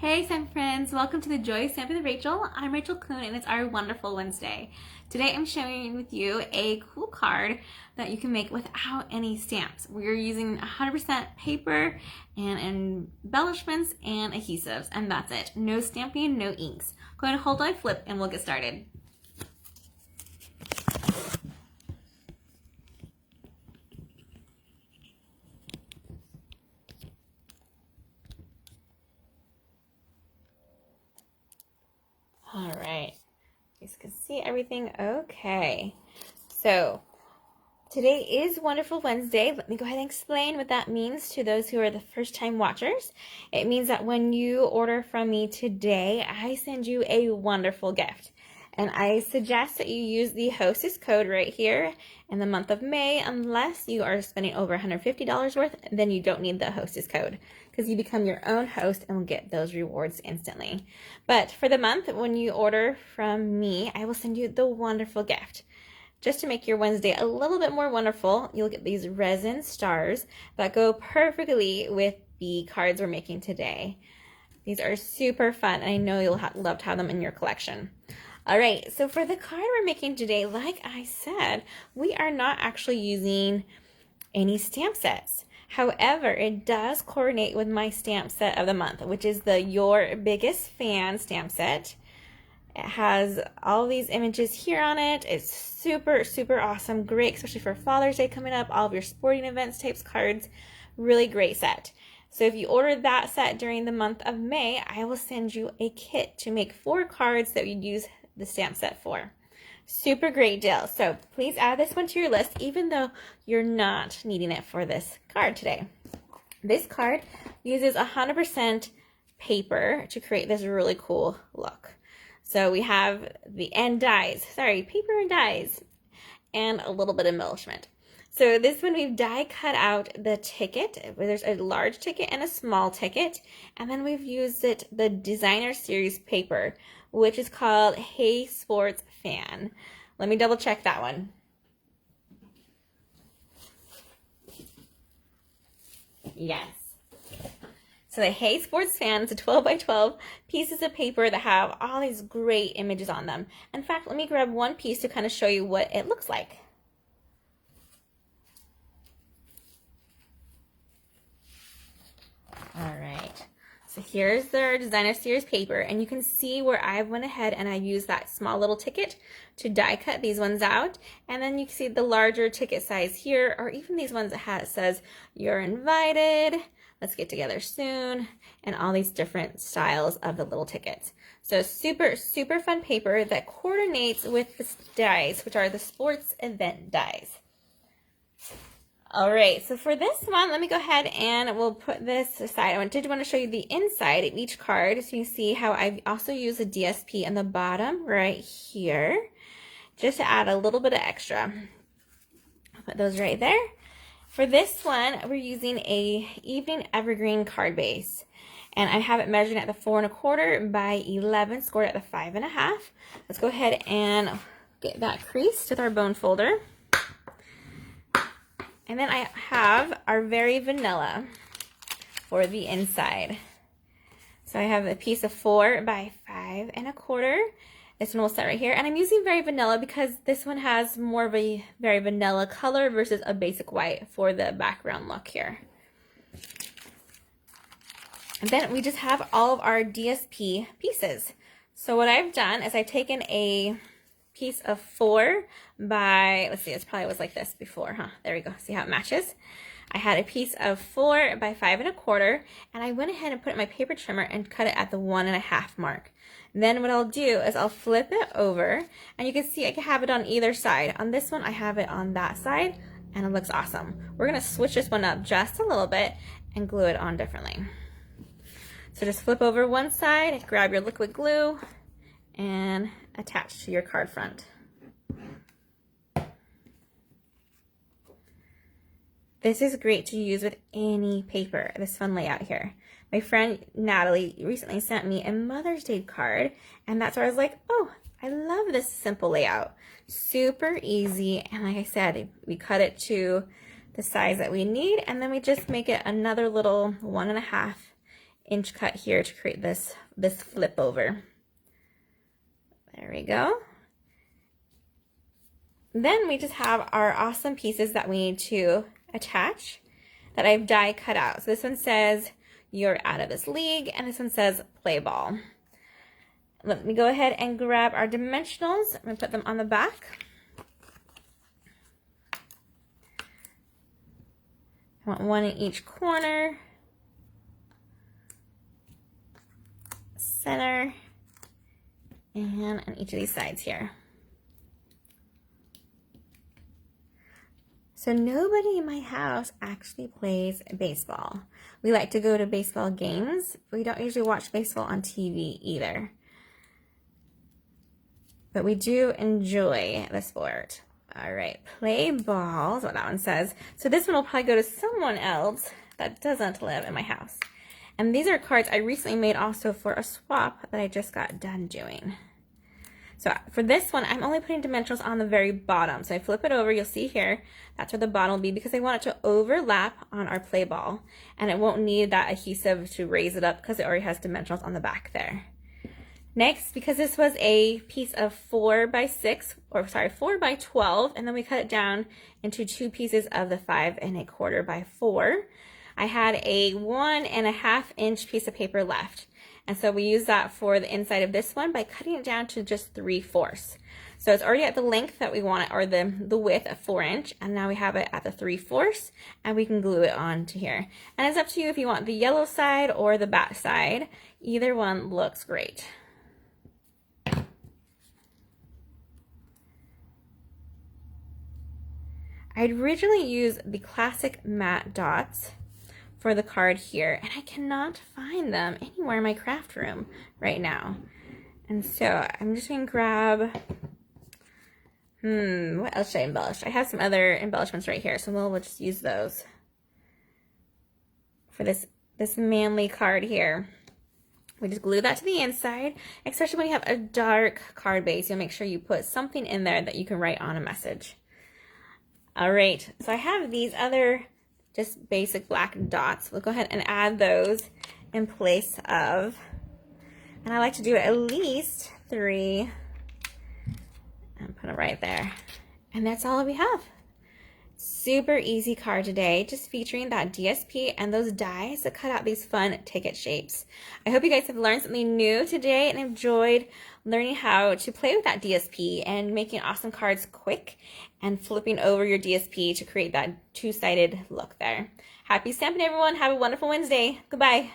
Hey Stampin' friends, welcome to the Joy of Stampin' with Rachel. I'm Rachael Coon and it's our wonderful Wednesday. Today I'm sharing with you a cool card that you can make without any stamps. We're using 100% paper and embellishments and adhesives, and that's it. No stamping, no inks. Go ahead and hold my flip and we'll get started. All right, you guys can see everything okay. So today is Wonderful Wednesday. Let me go ahead and explain what that means to those who are the first time watchers. It means that when you order from me today, I send you a wonderful gift. And I suggest that you use the hostess code right here in the month of May. Unless you are spending over $150 worth, then you don't need the hostess code, because you become your own host and will get those rewards instantly. But for the month, when you order from me, I will send you the wonderful gift. Just to make your Wednesday a little bit more wonderful, you'll get these resin stars that go perfectly with the cards we're making today. These are super fun, and I know you'll love to have them in your collection. All right, so for the card we're making today, like I said, we are not actually using any stamp sets. However, it does coordinate with my stamp set of the month, which is the Your Biggest Fan stamp set. It has all these images here on it. It's super, super awesome. Great, especially for Father's Day coming up, all of your sporting events types cards. Really great set. So if you order that set during the month of May, I will send you a kit to make 4 cards that you'd use the stamp set for. Super great deal. So please add this one to your list, even though you're not needing it for this card today. This card uses 100% paper to create this really cool look. So we have the paper and dies, and a little bit of embellishment. So this one, we've die cut out the ticket. There's a large ticket and a small ticket, and then we've used the designer series paper, which is called Hey Sports Fan. Let me double check that one. Yes. So the Hey Sports Fan is a 12 by 12 pieces of paper that have all these great images on them. In fact, let me grab one piece to kind of show you what it looks like. All right. So here's their designer series paper, and you can see where I went ahead and I used that small little ticket to die cut these ones out. And then you can see the larger ticket size here, or even these ones that says you're invited, let's get together soon, and all these different styles of the little tickets. So super, super fun paper that coordinates with the dies, which are the sports event dies. All right, so for this one, let me go ahead and we'll put this aside. I did want to show you the inside of each card, so you can see how I also use a DSP in the bottom right here, just to add a little bit of extra. I'll put those right there. For this one, we're using a evening evergreen card base, and I have it measured at the 4 1/4 by 11, scored at the 5 1/2. Let's go ahead and get that creased with our bone folder. And then I have our Very Vanilla for the inside. So I have a piece of 4 by 5 1/4. This one will set right here. And I'm using Very Vanilla because this one has more of a very vanilla color versus a basic white for the background look here. And then we just have all of our DSP pieces. So what I've done is I've taken a piece of 4 by, let's see, it probably was like this before, huh? There we go. See how it matches? I had a piece of 4 by 5 1/4, and I went ahead and put it in my paper trimmer and cut it at the 1 1/2 mark. Then what I'll do is I'll flip it over, and you can see I can have it on either side. On this one, I have it on that side, and it looks awesome. We're gonna switch this one up just a little bit and glue it on differently. So just flip over one side, grab your liquid glue, and attach to your card front. This is great to use with any paper, this fun layout here. My friend Natalie recently sent me a Mother's Day card, and that's where I was like, oh, I love this simple layout. Super easy, and like I said, we cut it to the size that we need, and then we just make it another little 1 1/2 inch cut here to create this flip over. There we go. Then we just have our awesome pieces that we need to attach that I've die cut out. So this one says, "You're out of this league," and this one says, "Play ball." Let me go ahead and grab our dimensionals. I'm going to put them on the back. I want one in each corner, center, and on each of these sides here. So nobody in my house actually plays baseball. We like to go to baseball games. We don't usually watch baseball on TV either. But we do enjoy the sport. All right, play ball is what that one says. So this one will probably go to someone else that doesn't live in my house. And these are cards I recently made also for a swap that I just got done doing. So for this one, I'm only putting dimensionals on the very bottom. So I flip it over, you'll see here, that's where the bottom will be because I want it to overlap on our play ball. And it won't need that adhesive to raise it up because it already has dimensionals on the back there. Next, because this was a piece of 4 by 12, and then we cut it down into 2 pieces of the 5 1/4 by 4, I had a 1.5 inch piece of paper left. And so we use that for the inside of this one by cutting it down to just 3/4. So it's already at the length that we want it, or the width of 4 inch, and now we have it at the 3/4, and we can glue it on to here. And it's up to you if you want the yellow side or the back side. Either one looks great. I'd originally use the classic matte dots for the card here, and I cannot find them anywhere in my craft room right now. And so I'm just going to grab, what else should I embellish? I have some other embellishments right here, so we'll just use those for this manly card here. We just glue that to the inside, especially when you have a dark card base. You'll make sure you put something in there that you can write on a message. All right, so I have these other just basic black dots. We'll go ahead and add those in place of, and I like to do at least 3, and put it right there. And that's all we have. Super easy card today, just featuring that DSP and those dies that cut out these fun ticket shapes. I hope you guys have learned something new today and enjoyed learning how to play with that DSP and making awesome cards quick and flipping over your DSP to create that two-sided look there. Happy stamping, everyone. Have a wonderful Wednesday. Goodbye.